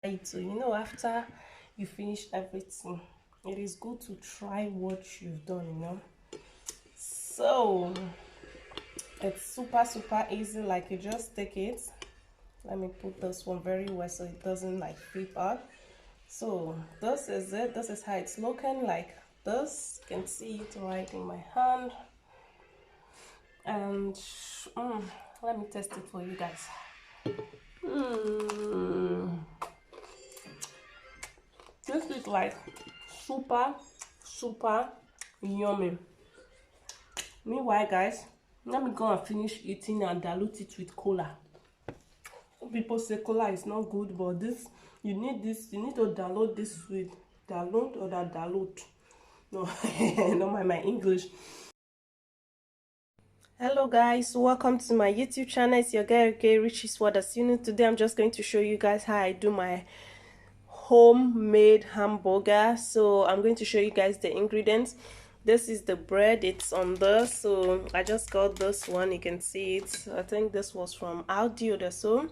So you know, after you finish everything, it is good to try what you've done, you know. So it's super easy. Like, you just take it. Let me put this one very well so it doesn't like flip out. So this is it. This is how it's looking like. This, you can see it right in my hand. And let me test it for you guys. This is like super yummy. Meanwhile, guys, let me go and finish eating and dilute it with cola. Some people say cola is not good, but this, you need to dilute this with dilute or that dilute. No, no, my English. Hello guys, welcome to my YouTube channel. It's your girl okay, Richie's what as you know. Today I'm just going to show you guys how I do my homemade hamburger. So I'm going to show you guys the ingredients. This is the bread, it's on there. So I just got this one, you can see it. I think this was from Aldi or so.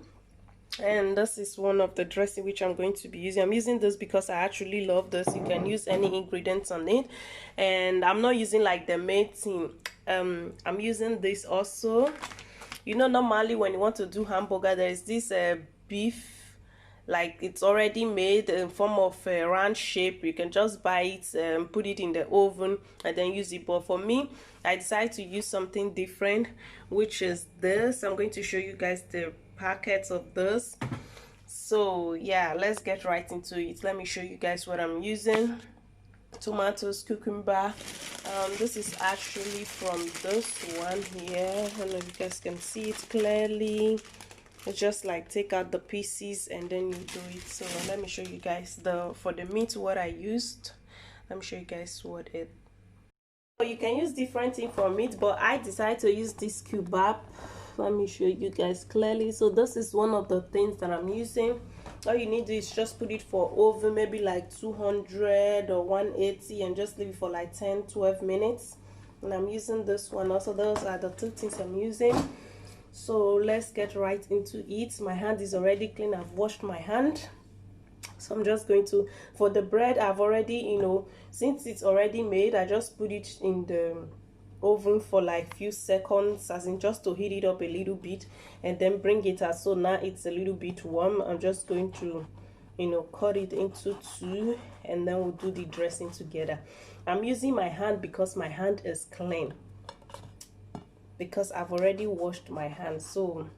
And this is one of the dressing which I'm going to be using. I'm using this because I actually love this. You can use any ingredients on it, and I'm not using like the main thing. I'm using this also. You know, normally when you want to do hamburger, there is this beef, like it's already made in form of a round shape. You can just buy it and put it in the oven and then use it. But for me, I decided to use something different, which is this. I'm going to show you guys the packets of this. So yeah, let's get right into it. Let me show you guys what I'm using. Tomatoes, cucumber. This is actually from this one here. I don't know if you guys can see it clearly. It's just like take out the pieces and then you do it. So let me show you guys for the meat what I used. Let me show you guys what it. So you can use different things for meat, but I decided to use this kebab. Let me show you guys clearly. So this is one of the things that I'm using. All you need to do is just put it for oven, maybe like 200 or 180, and just leave it for like 10-12 minutes. And I'm using this one also. Those are the two things I'm using. So let's get right into it. My hand is already clean. I've washed my hand. So I'm just going to, for the bread, I've already, you know, since it's already made, I just put it in the oven for like few seconds, as in just to heat it up a little bit and then bring it out. So now it's a little bit warm. I'm just going to, you know, cut it into two and then we'll do the dressing together. I'm using my hand because my hand is clean, because I've already washed my hands. So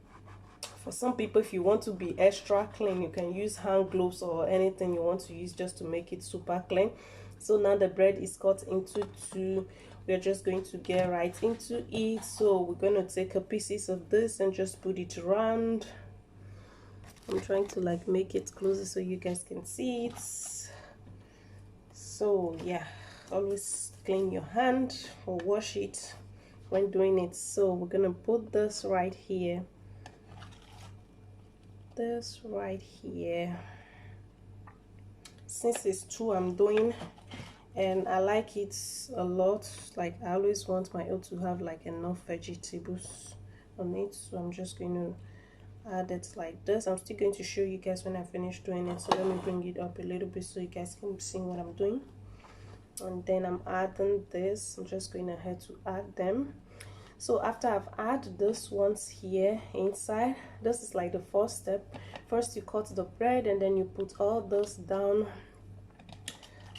for some people, if you want to be extra clean, you can use hand gloves or anything you want to use just to make it super clean. So now the bread is cut into two. We're just going to get right into it. So we're going to take a pieces of this and just put it around. I'm trying to like make it closer so you guys can see it. So yeah, always clean your hand or wash it when doing it. So we're gonna put this right here, this right here. Since it's two I'm doing, and I like it a lot, like I always want my oat to have like enough vegetables on it. So I'm just going to add it like this. I'm still going to show you guys when I finish doing it. So let me bring it up a little bit so you guys can see what I'm doing. And then I'm adding this. I'm just going ahead to add them. So after I've added this ones here inside, this is like the first step. First you cut the bread and then you put all this down,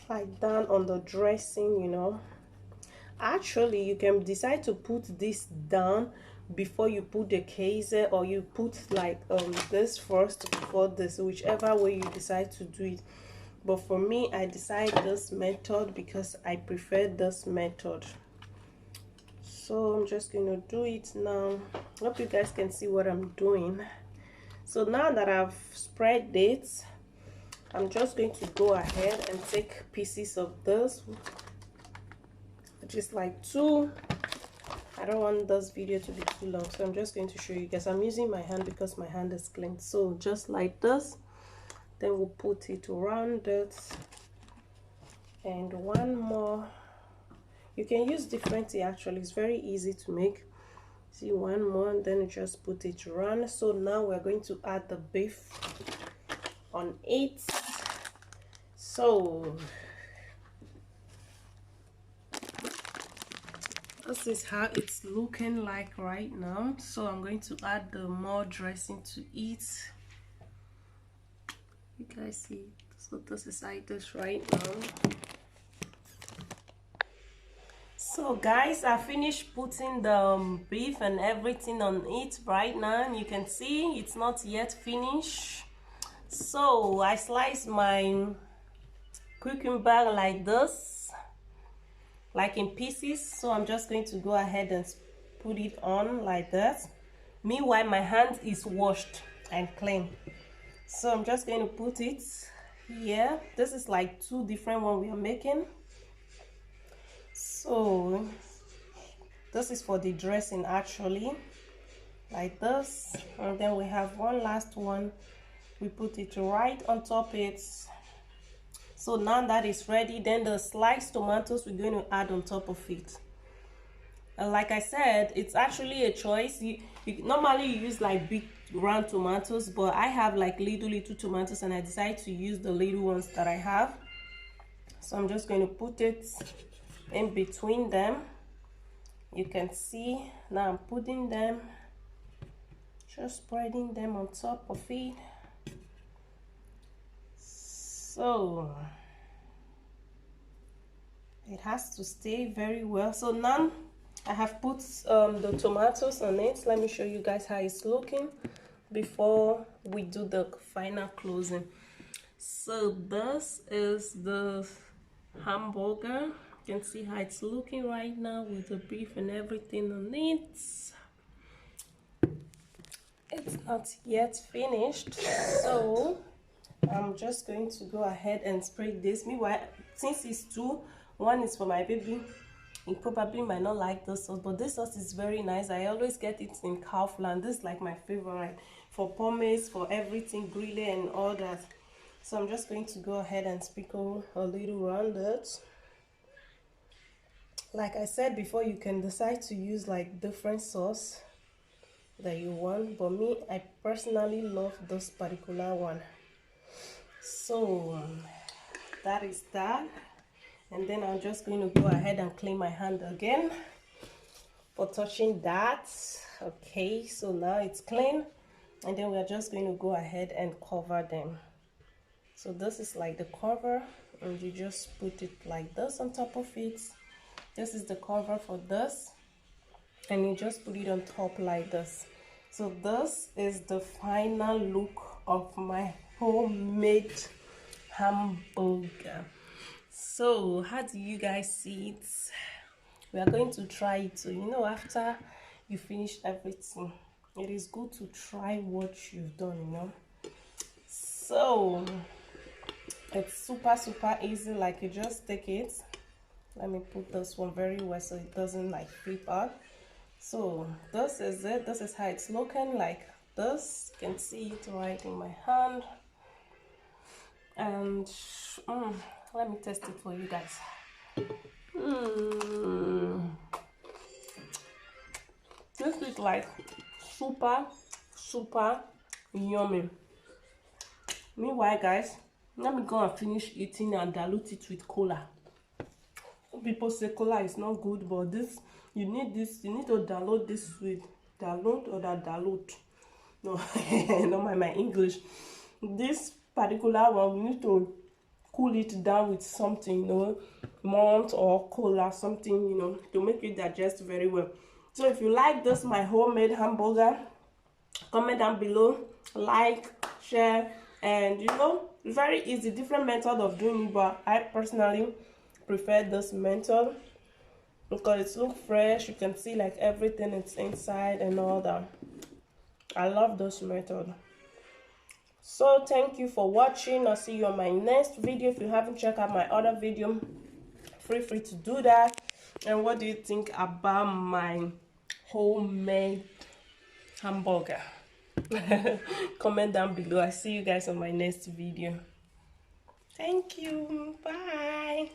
like down on the dressing, you know. Actually you can decide to put this down before you put the queso, or you put like this first before this, whichever way you decide to do it. But for me, I decide this method because I prefer this method. So I'm just going to do it now. Hope you guys can see what I'm doing. So now that I've spread it, I'm just going to go ahead and take pieces of this, just like two. I don't want this video to be too long, so I'm just going to show you guys. I'm using my hand because my hand is clean. So just like this, then we'll put it around it, and one more. You can use different tea, actually it's very easy to make. See, one more, and then you just put it around. So now we're going to add the beef on it. So this is how it's looking like right now. So I'm going to add the more dressing to it. You guys see, so this is how it is right now. So guys, I finished putting the beef and everything on it right now. You can see it's not yet finished. So I sliced my cucumber like this, like in pieces. So I'm just going to go ahead and put it on like that. Meanwhile, my hand is washed and clean. So I'm just going to put it here. This is like two different ones we are making. So this is for the dressing actually, like this. And then we have one last one. We put it right on top it. So now that is ready, then the sliced tomatoes we're going to add on top of it. And like I said, it's actually a choice. You normally use like big round tomatoes, but I have like little tomatoes and I decided to use the little ones that I have. So I'm just going to put it in between them. You can see now I'm putting them, just spreading them on top of it. So it has to stay very well. So now I have put the tomatoes on it. Let me show you guys how it's looking before we do the final closing. So this is the hamburger. You can see how it's looking right now with the beef and everything on it. It's not yet finished, so I'm just going to go ahead and spread this. Meanwhile, since it's two, one is for my baby. He probably might not like this sauce, but this sauce is very nice. I always get it in Kaufland. This is like my favorite for pommes, for everything, grille and all that. So I'm just going to go ahead and sprinkle a little around it. Like I said before, you can decide to use like different sauce that you want, but me, I personally love this particular one. So that is that. And then I'm just going to go ahead and clean my hand again for touching that. Okay, so now it's clean. And then we're just going to go ahead and cover them. So this is like the cover, and you just put it like this on top of it. This is the cover for this, and you just put it on top like this. So this is the final look of my homemade hamburger. So how do you guys see it? We are going to try it. So you know, after you finish everything, it is good to try what you've done, you know. So it's super easy. Like, you just take it. Let me put this one very well so it doesn't like flip out. So this is it. This is how it's looking like this. You can see it right in my hand. And let me test it for you guys. This is like super yummy. Meanwhile, guys, let me go and finish eating and dilute it with cola. People say cola is not good, but this, you need to dilute this with dilute or that dilute. No, not my English. This particular one, we need to cool it down with something, you know, malt or cola, something, you know, to make it digest very well. So if you like this, my homemade hamburger, comment down below, like, share, and you know, very easy, different method of doing it, but I personally prefer this method because it looks fresh. You can see like everything it's inside and all that. I love this method. So thank you for watching. I'll see you on my next video. If you haven't checked out my other video, feel free to do that. And what do you think about my homemade hamburger? Comment down below. I see you guys on my next video. Thank you. Bye.